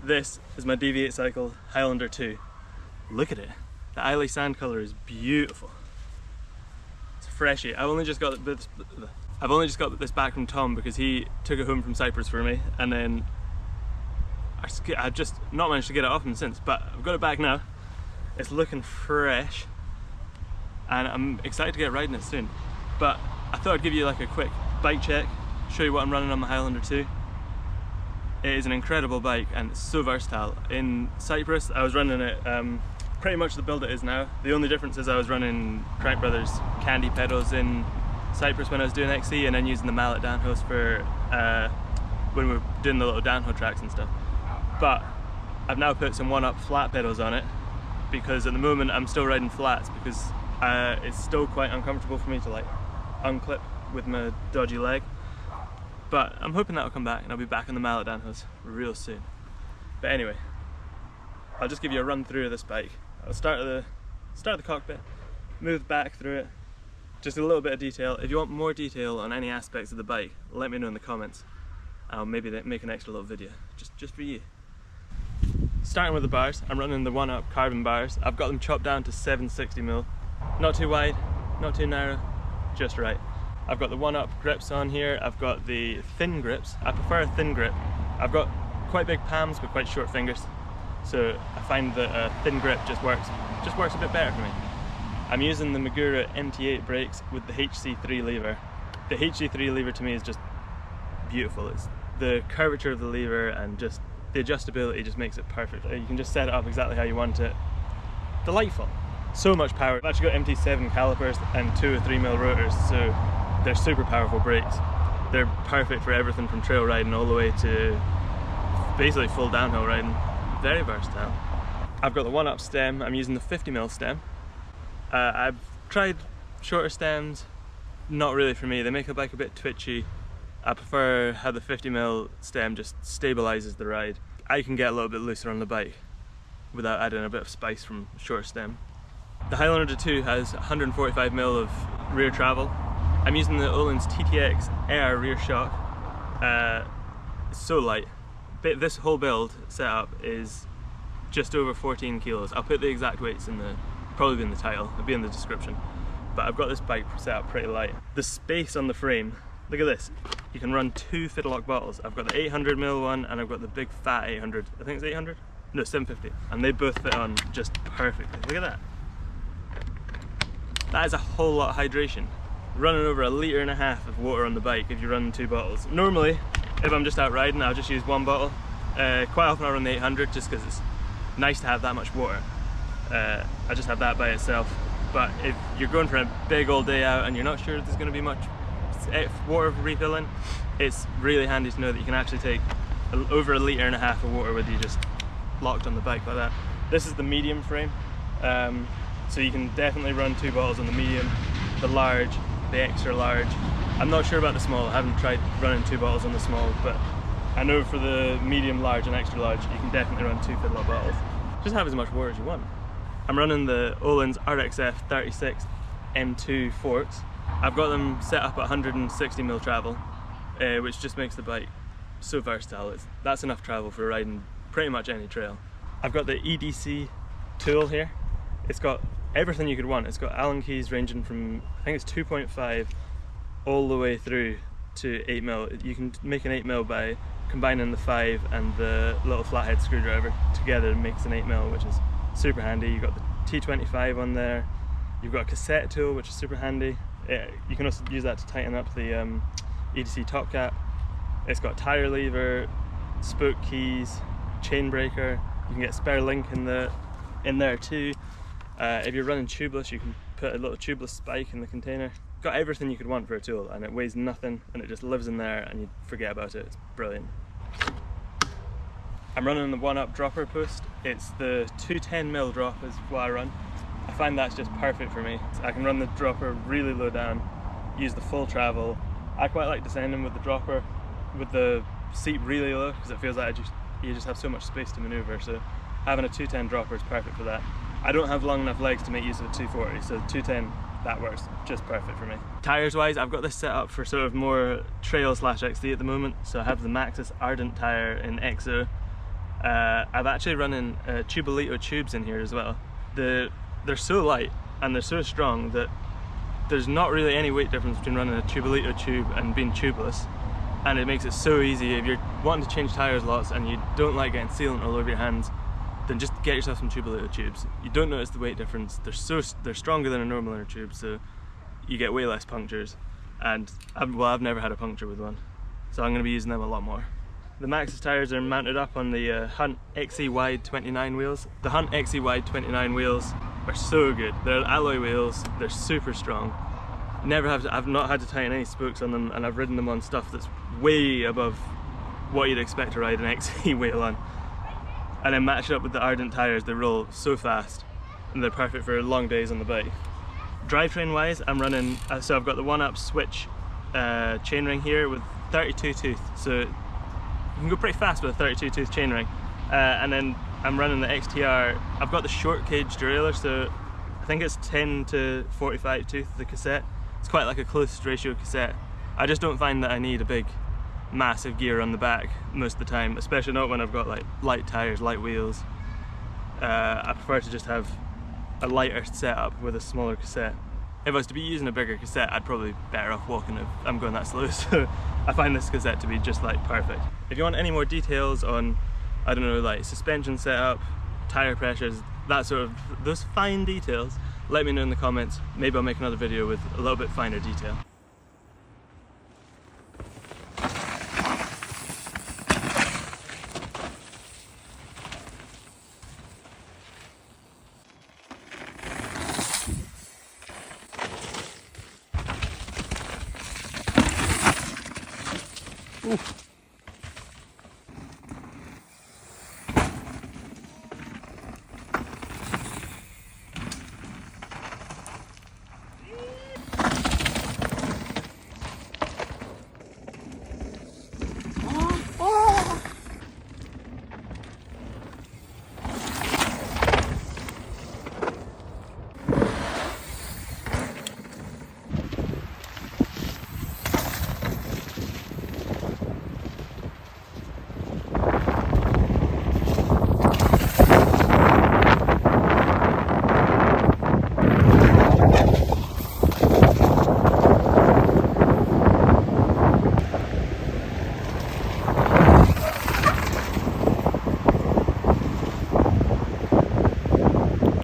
This is my Deviate cycle Highlander 2. Look at it. The Islay sand colour is beautiful. It's freshie. I've only just got this back from Tom because he took it home from Cyprus for me, and then I've just not managed to get it off him since, but I've got it back now. It's looking fresh and I'm excited to get riding it soon. But I thought I'd give you like a quick bike check, show you what I'm running on my Highlander 2. It is an incredible bike and it's so versatile. In Cyprus I was running it pretty much the build it is now. The only difference is I was running Crank Brothers candy pedals in Cyprus when I was doing XC, and then using the mallet downhills for when we were doing the little downhill tracks and stuff. But I've now put some OneUp flat pedals on it because at the moment I'm still riding flats because it's still quite uncomfortable for me to like unclip with my dodgy leg. But I'm hoping that'll come back and I'll be back on the mallet downhills real soon. But anyway, I'll just give you a run through of this bike. I'll start at the cockpit, move back through it, just a little bit of detail. If you want more detail on any aspects of the bike, let me know in the comments. I'll maybe make an extra little video, just for you. Starting with the bars, I'm running the OneUp carbon bars. I've got them chopped down to 760mm. Not too wide, not too narrow, just right. I've got the OneUp grips on here. I've got the thin grips. I prefer a thin grip. I've got quite big palms but quite short fingers, so I find that a thin grip just works a bit better for me. I'm using the Magura MT8 brakes with the HC3 lever. The HC3 lever to me is just beautiful. It's the curvature of the lever and just the adjustability just makes it perfect. You can just set it up exactly how you want it. Delightful. So much power. I've actually got MT7 calipers and 2 or 3mm rotors, so they're super powerful brakes. They're perfect for everything from trail riding all the way to basically full downhill riding. Very versatile. I've got the OneUp stem. I'm using the 50mm stem. I've tried shorter stems, not really for me. They make the bike a bit twitchy. I prefer how the 50mm stem just stabilizes the ride. I can get a little bit looser on the bike without adding a bit of spice from shorter stem. The Highlander 2 has 145mm of rear travel. I'm using the Ohlins TTX Air rear shock. It's so light. This whole build setup is just over 14 kilos. I'll put the exact weights probably in the title, it'll be in the description. But I've got this bike set up pretty light. The space on the frame, look at this. You can run 2 Fiddlelock bottles. I've got the 800mm one and I've got the big fat 800. I think it's 800? No, 750. And they both fit on just perfectly. Look at that. That is a whole lot of hydration. Running over 1.5 litres of water on the bike if you run 2 bottles. Normally, if I'm just out riding, I'll just use 1 bottle. Quite often I run the 800 just because it's nice to have that much water. I just have that by itself. But if you're going for a big old day out and you're not sure there's going to be much water refilling, it's really handy to know that you can actually take over 1.5 litres of water with you just locked on the bike like that. This is the medium frame, so you can definitely run 2 bottles on the medium, the large, the extra large. I'm not sure about the small. I haven't tried running 2 bottles on the small, but I know for the medium, large and extra large you can definitely run 2 Fiddlelock bottles. Just have as much water as you want. I'm running the Ohlins RXF 36 M.2 Forks. I've got them set up at 160mm travel, which just makes the bike so versatile. That's enough travel for riding pretty much any trail. I've got the EDC tool here. It's got everything you could want. It's got Allen keys ranging from, I think it's 2.5 all the way through to 8mm. You can make an 8mm by combining the 5 and the little flathead screwdriver together. It makes an 8mm, which is super handy. You've got the T25 on there. You've got a cassette tool, which is super handy. You can also use that to tighten up the EDC top cap. It's got tire lever, spoke keys, chain breaker. You can get spare link in there too. If you're running tubeless, you can put a little tubeless spike in the container. Got everything you could want for a tool, and it weighs nothing, and it just lives in there and you forget about it. It's brilliant. I'm running the OneUp dropper post. It's the 210mm drop is what I run. I find that's just perfect for me. I can run the dropper really low down, use the full travel. I quite like descending with the dropper with the seat really low because it feels like you just have so much space to maneuver, so having a 210 dropper is perfect for that. I don't have long enough legs to make use of a 240, so 210, that works just perfect for me. Tyres wise, I've got this set up for sort of more trail / XD at the moment, so I have the Maxxis Ardent tyre in XO. I've actually running Tubolito tubes in here as well. They're so light and they're so strong that there's not really any weight difference between running a Tubolito tube and being tubeless, and it makes it so easy. If you're wanting to change tyres lots and you don't like getting sealant all over your hands, then just get yourself some Tubolito tubes. You don't notice the weight difference. They're stronger than a normal inner tube, so you get way less punctures. And I've never had a puncture with one, so I'm going to be using them a lot more. The Maxxis tyres are mounted up on the Hunt XE Wide 29 wheels. The Hunt XE Wide 29 wheels are so good. They're alloy wheels, they're super strong. I've not had to tighten any spokes on them, and I've ridden them on stuff that's way above what you'd expect to ride an XE wheel on. And then matched up with the Ardent tyres, they roll so fast and they're perfect for long days on the bike. Drivetrain wise, I'm running, so I've got the OneUp switch chainring here with 32 tooth, so you can go pretty fast with a 32 tooth chainring. And then I'm running the XTR. I've got the short cage derailleur, so I think it's 10 to 45 tooth, the cassette. It's quite like a close ratio cassette. I just don't find that I need a big massive gear on the back most of the time, especially not when I've got like light tyres, light wheels. I prefer to just have a lighter setup with a smaller cassette. If I was to be using a bigger cassette, I'd probably be better off walking if I'm going that slow, so I find this cassette to be just like perfect. If you want any more details on, I don't know, like suspension setup, tyre pressures, that sort of, those fine details, let me know in the comments. Maybe I'll make another video with a little bit finer detail. Oof.